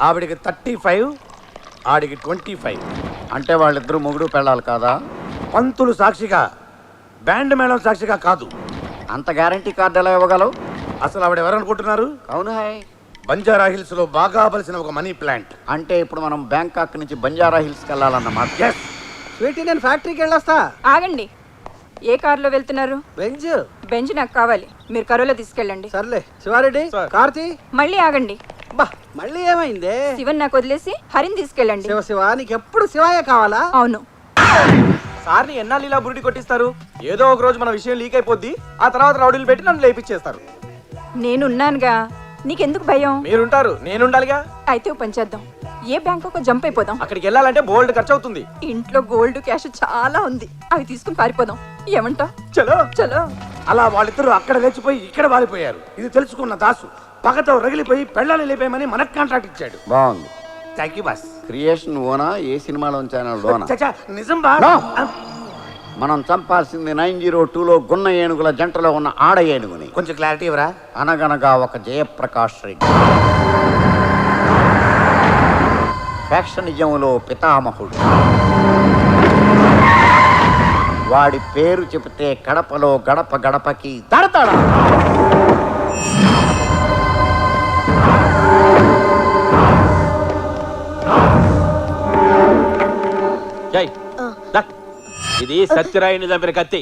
ఆవిడికి 35, ఆడికి 25. అంటే వాళ్ళిద్దరు మొగుడు పెళ్ళాలి కాదా? పంతులు సాక్షిగా, బ్యాండ్ మేళం సాక్షిగా కాదు. అంత గ్యారంటీ కార్డు ఎలా ఇవ్వగలవు? అసలు ఆవిడ ఎవరనుకుంటున్నారు? అవును హాయ్. బంజారా హిల్స్ లో బాగా బలిసిన ఒక మనీ ప్లాంట్. అంటే ఇప్పుడు మనం బ్యాంకాక్ నుంచి బంజారా హిల్స్కి వెళ్ళాలన్నమాట. ఎస్. స్వీటీ, నేను ఫ్యాక్టరీకి వెళ్ళొస్తా. ఆగండి. ఏ కారులో వెళ్తున్నారు? బెంజ్. బెంజ్ నాకు కావాలి, మీరు కరోలో తీసుకెళ్ళండి. సర్లే. శివారెడ్డి, కార్తీ. మళ్ళీ ఆగండి. బా, మళ్ళీ ఏమైందే? శివన్ నాకు వదిలేసి హరిని తీసుకెళ్ళండి. శివ శివ, నీకు ఎప్పుడు శివాయే కావాలా? అవును. సార్ని ఎన్నాళ్ళు ఇలా బురిడి కొట్టిస్తారు? ఏదో ఒక రోజు మన విషయం లీక్ అయిపోద్ది, ఆ తర్వాత రౌడీలు పెట్టి నన్ను లేపించేస్తారు. నేనున్నానుగా, నీకెందుకు భయం? మీరుంటారు, నేనుండాలిగా. అయితే ఓ పని చేద్దాం, ఏ బ్యాంకు జంప్ అయిపోదాం. అక్కడికి వెళ్ళాలంటే బోల్డ్ ఖర్చు అవుతుంది. ఇంట్లో గోల్డ్ క్యాష్ చాలా ఉంది, అవి తీసుకుని పారిపోదాం. ఏమంటా? చలో చలో. అలా వాళ్ళిద్దరూ అక్కడ లేచిపోయి ఇక్కడ వాలిపోయారు. ఇది తెలుసుకున్న దాసు పగతో రగిలిపోయి పెళ్ళాలి లేపేయమని మనకు కాంట్రాక్ట్ ఇచ్చాడు. బాగుంది. Thank you boss. క్రియేషన్ ఓనా, ఏ సినిమాలోంచి లోనా? చచ్చా, నిజం బాస్. No. మనం చంపాల్సింది 902లో గున్న ఏనుగుల జంటలో ఉన్న ఆడ ఏనుగుని. కొంచెం క్లారిటీ ఇవ్వరా? అనగనగా ఒక జయప్రకాష్ రెడ్డి, ఫ్యాక్షనిజంలో పితామహుడు. వాడి పేరు చెబితే కడపలో గడప గడపకి దడదడా. ఇది సత్యరాయుని చంపిన కత్తి.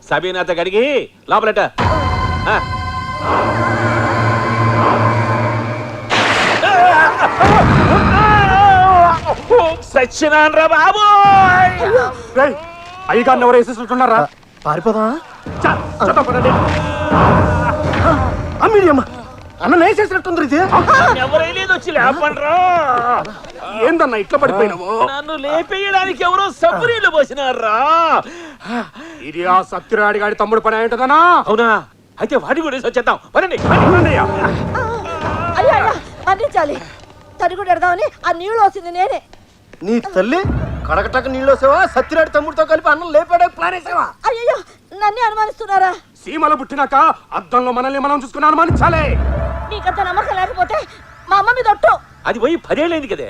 సబీనాథ గడిగి లోపలట. సత్యనారాయణ బాబు, అయ్యగారిని ఎవరు వేసేస్తున్నారా? పారిపోదా? అమ్మిడియమ్మ, అన్న వేసేసినట్టుంది. ఇది ఎవరైనా వచ్చి లేపండ్రా. ఏందన్నా ఇట్లా పడిపోయినావు? నన్ను లేపేయడానికి ఎవరో సబ్బురీలు పోసినారా? ఇది ఆ సత్యరాడి గాడి తమ్ముడు పని ఏంటదనా? అవునా? అయితే వాడి కూడా వచ్చేద్దాం. పదండి. అందించాలి. తడి కూడా ఎడదామని ఆ నీళ్ళు వచ్చింది నేనే. నీ తల్లి కడకటక నీళ్ళు వస్తావా? సత్యరాడి తమ్ముడితో కలిపి అన్నం లేపాడే ప్లాన్ వేసావా? అయ్యో, నన్నే అనుమానిస్తున్నారా? సీమలు పుట్టినాక అద్దంలో మనల్ని మనం చూసుకుని అనుమానించాలి. నీకంత నమ్మకం లేకపోతే మా అమ్మ మీద ఒట్టు. అది పోయి 10 ఏళ్ళైంది కదే.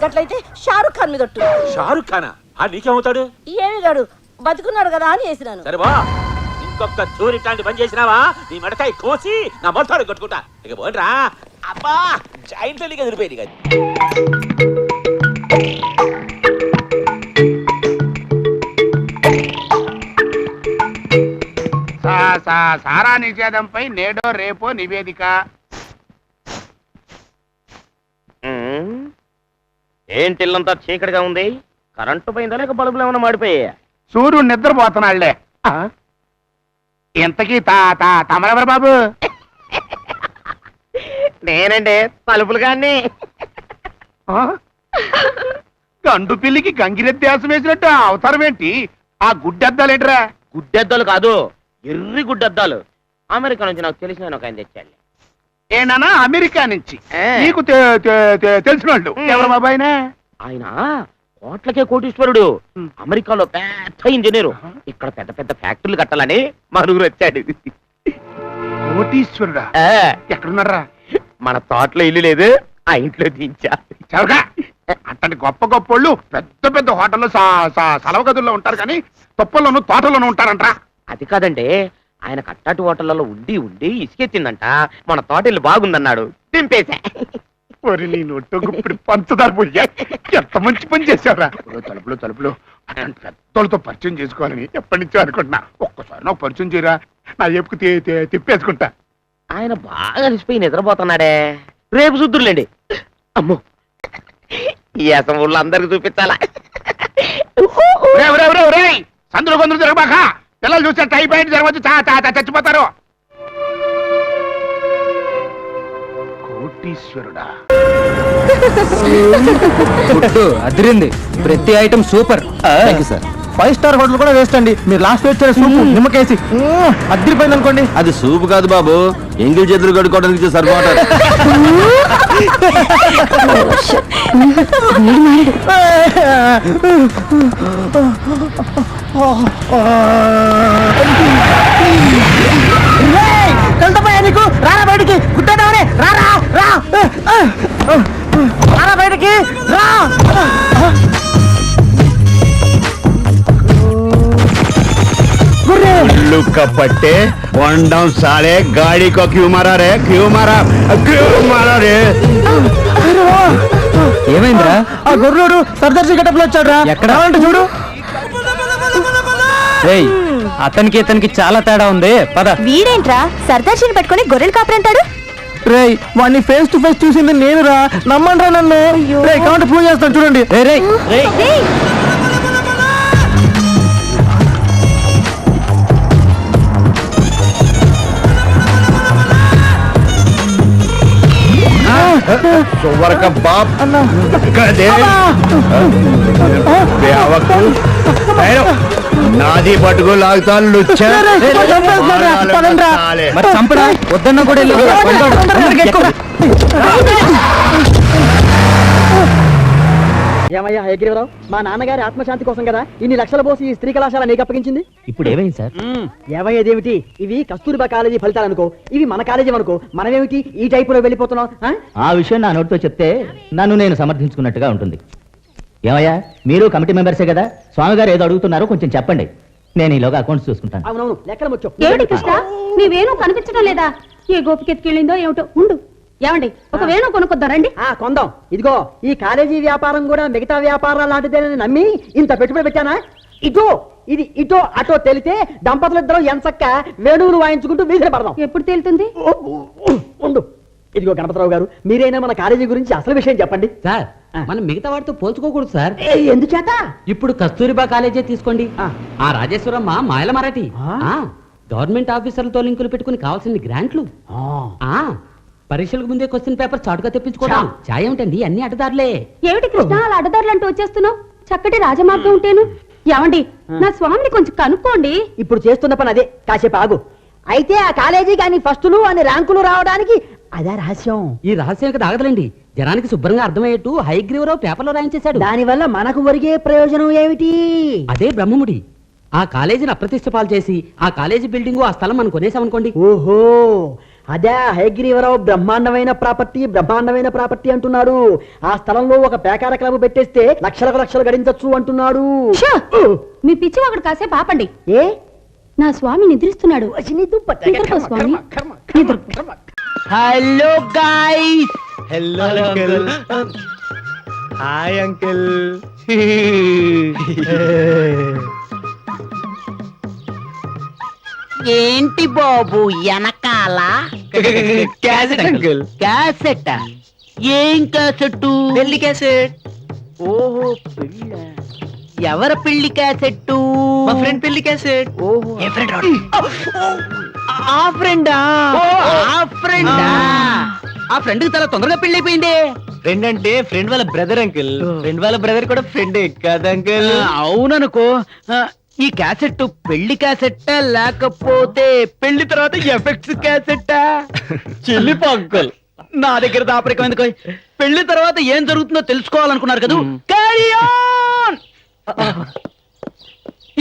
గట్లయితే షారుఖ్ ఖాన్ మీద ఒట్టు. షారుఖ్ ఖానా? ఆ నీకేమవుతాడు? ఏమి గాడు బతుకున్నాడు కదా అని వేసినాను. సరే బా, ఇంకొక చోరీ ఇట్లాంటి పని చేసినావా నీ మెడకాయ కోసి నా మొత్తాడు కట్టుకుంటా. ఇక పోండ్రా. అబ్బా, జాయింట్ లీగ్ ఎదిరిపోయింది కదా. సారా నిషేధంపై నేడో రేపో నివేదిక. ఏంటిల్లంతా చీకటిగా ఉంది? కరెంటు పోయిందా లేక బల్బులు ఏమైనా మాడిపోయా? సూర్యుడు నిద్రపోతున్నాళ్లే. ఇంతకీ తమరెవరు బాబు? నేనండి, తలుపులు గాని. గండు పిల్లికి గంగిరెద్దేశం వేసినట్టు అవతారం ఏంటి? ఆ గుడ్డెద్దాలేంట్రా? గుడ్డెద్దాలు కాదు, ఎర్రి గుడ్డెద్దాలు. అమెరికా నుంచి నాకు తెలిసిన ఒక ఆయన తెచ్చాడు. ఏనా అమెరికా నుంచి? నీకు తెలిసిన వాళ్ళు ఎవరు బాబు? ఆయన కోట్లకే కోటీశ్వరుడు. అమెరికాలో పెద్ద ఇంజనీరు. ఇక్కడ పెద్ద పెద్ద ఫ్యాక్టరీలు కట్టాలని మరుగురు వచ్చాడు. కోటీశ్వరుడా? ఎక్కడున్నారా? మన తోటలో ఇల్లు లేదు, ఆ ఇంట్లో దించా. చవగా అట్టని గొప్ప గొప్పోళ్ళు పెద్ద పెద్ద హోటల్లో సెలవు గదుల్లో ఉంటారు, కానీ తొప్పల్లోనూ తోటల్లోనూ ఉంటారంట్రా. అది కాదండి, ఆయన కట్టాటి హోటళ్లలో ఉండి ఉండి ఇసుకెత్తిందంట. మన తోట ఇల్లు బాగుందన్నాడు, దింపేశా. నీ నొట్టుప్పుడు పంచదార పోయా, ఎంత మంచి పని చేశారా? తలుపులు అట్లాంటి పెద్దోళ్ళతో పరిచయం చేసుకోవాలని ఎప్పటి నుంచో అనుకుంటున్నా. ఒక్కసారి నాకు పరిచయం చేయరా, నా ఎప్పుకు తిప్పేసుకుంటా. ఆయన బాగా అలసిపోయి నిద్రపోతున్నాడే. రేపు చూద్దురులేండి. అమ్మో, ఈ అసలు అందరికి చూపించాలా? సందులో కొందరు జరగబాక, పిల్లలు చూస్తే టైఫాయిడ్ జరగవచ్చు, చచ్చిపోతారు. కోటీశ్వరుడా? అదిరింది. ప్రతి item super. Sir, 5 star hotel కూడా వేస్ట్ అండి. మీరు లాస్ట్ వచ్చే సూప్ నిమ్మకేసి అదిరిపోయింది అనుకోండి. అది సూప్ కాదు బాబు, ఎంగిల్ చేతులు కడుక్కోవడానికి సరిపోతారు. నీకు రారా బయటికి, గుట్టేదామనే రారా రా. రారా బయటికి రా. उल्लू का पट्टे वन डाउन साले गाड़ी को क्यों मारा रे क्यों मारा रे ఏమైందిరా? ఆ గొర్రెడు సర్దార్ గెటప్ లో వచ్చాడు రా. ఎక్కడ అంటే చూడు. ఏయ్, అతనికి ఇతనికి చాలా తేడా ఉంది. పద. వీడేంట్రా సర్దార్జీని పట్టుకొని గొర్రెలు కాపరంటాడు? రేయ్, వాడిని ఫేస్ టు ఫేస్ చూసింది నేను రా. నమ్మండి రా నన్ను. రేయ్, కౌంటర్ ప్రూవ్ చేస్తాను చూడండి. రేయ్ రేయ్ రేయ్. सुवर का बाप गधे बेवकू నాది పట్టుకు లాగుతాను లుచ్చ మరి చంపడా వద్దన్నా కూడా వెళ్ళు. ఏమయ్యా హయగ్రీవరావు, మా నాన్నగారి ఆత్మశాంతి కోసం కదా ఇన్ని లక్షల పోసి ఈ స్త్రీ కళాశాల నీకు అప్పగించింది. ఇప్పుడు ఏమైంది సార్? ఏమయ్యేదేమిటి? ఇవి కస్తూరిబా కాలేజీ ఫలితాలు అనుకో, ఇవి మన కాలేజీ అనుకో. మనమేమిటి ఈ టైపులో వెళ్ళిపోతున్నాం? ఆ విషయం నా నోటితో చెప్తే నన్ను నేను సమర్థించుకున్నట్టుగా ఉంటుంది. ఏమయ్యా, మీరు కమిటీ మెంబర్సే కదా, స్వామి గారు ఏదో అడుగుతున్నారో కొంచెం చెప్పండి. నేను ఈలోగా అకౌంట్స్ చూసుకుంటాను. అవునవును, లెక్కలు ముచ్చు. ఏమిటి కృష్ణ, నీ వేణు కనిపించడం లేదా? ఏ గోపికెత్తికెళ్ళిందో ఏమిటో. ఉండు, ఏమండి ఒక వేణు కొనుక్కొద్దారండి. కొందాం. ఇదిగో, ఈ కాలేజీ వ్యాపారం కూడా మిగతా వ్యాపారాలు లాంటిదేనని నమ్మి ఇంత పెట్టుబడి పెట్టానా? ఇటో ఇది ఇటో అటో తెలితే దంపతులిద్దరం ఎంచక్క వేణువులు వాయించుకుంటూ వీధిన పడదాం. ఎప్పుడు తేలుతుంది? ఉండు. ఇదిగో గణపతిరావు గారు, మీరైనా మన కాలేజీ గురించి అసలు విషయం చెప్పండి. సార్, మనం మిగతా వాటితో పోల్చుకోకూడదు సార్. ఎందుచేత? ఇప్పుడు కస్తూరిబా కాలేజే తీసుకోండి. ఆ రాజేశ్వరమ్మ మాయల మరాఠీ గవర్నమెంట్ ఆఫీసర్లతో లింకులు పెట్టుకుని కావాల్సింది గ్రాంట్లు. పరీక్షలకు ముందే క్వశ్చన్ పేపర్ చాటుగా తెప్పించుకోవడం. ఛాయ్ ఏమిటండి, అన్ని అడ్డదారులే. ఏమిటి కృష్ణ అలా అడ్డదారులు అంటూ వచ్చేస్తున్నావు? చక్కటి రాజమార్గం ఉంటేను. ఏమండి, నా స్వామిని కొంచెం కనుక్కోండి. ఇప్పుడు చేస్తున్న పని అదే. కాసేపు ఆగు. అయితే ఆ కాలేజీ కానీ ఫస్టులు అని ర్యాంకులు రావడానికి అదే రహస్యం. ఈ రహస్యం కదా ఆగదలండి. జనానికి శుభ్రంగా అర్థమయ్యేట్టు హైగ్రీవరావు పేపర్లో రాయించేశాడు. దానివల్ల మనకు ఒరిగే ప్రయోజనం ఏమిటి? అదే బ్రహ్మముడి. ఆ కాలేజీని అప్రతిష్ట పాలు చేసి ఆ కాలేజీ బిల్డింగ్ ఆ స్థలం మనం కొనేసామనుకోండి. ఓహో, అదే హయగ్రీవరావు బ్రహ్మాండమైన ప్రాపర్టీ అంటున్నాడు. ఆ స్థలంలో ఒక పేకార క్లబ్ పెట్టేస్తే లక్షలకు లక్షలు గడించచ్చు అంటున్నాడు. మీ పిచ్చి ఒకటి కాసేపు ఆపండి. ఏ? నా స్వామి నిద్రిస్తున్నాడు. నిద్రపో స్వామి, నిద్రపో. Hello guys. Hello uncle. Hi uncle. ఏంటి బాబు వెనకాల క్యాసెట్ అంకుల్. క్యాసెట్? ఏం క్యాసెట్? పెళ్లి క్యాసెట్. ఓహో, పెళ్ళ. ఎవరి పెళ్లి క్యాసెట్? మా ఫ్రెండ్ పెళ్లి క్యాసెట్. ఓహో, ఆ ఫ్రెండా? ఆ ఫ్రెండా? ఆ ఫ్రెండ్ కి చాలా తొందరగా పెళ్లి అయిపోయింది. ఫ్రెండ్ అంటే ఫ్రెండ్ వాళ్ళ బ్రదర్ అంకుల్. ఫ్రెండ్ వాళ్ళ బ్రదర్ కూడా ఫ్రెండే కదా అంకుల్? అవుననుకో. ఈ క్యాసెట్ పెళ్లి క్యాసెట్టా లేకపోతే పెళ్లి తర్వాత ఎఫెక్ట్స్ క్యాసెట్టా? చెల్లిపో అంకుల్, నా దగ్గర దాపరికం ఎందుకు? పెళ్లి తర్వాత ఏం జరుగుతుందో తెలుసుకోవాలనుకున్నారు కదా, క్యారీ ఆన్.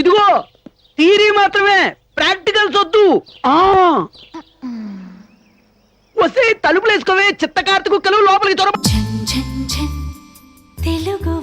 ఇదిగో థియరీ మాత్రమే, ప్రాక్టికల్స్ వద్దు. వస్తే తలుపులు వేసుకోవే చిత్త కార్తీ కుక్కలు లోపలికి దొర. తెలుగు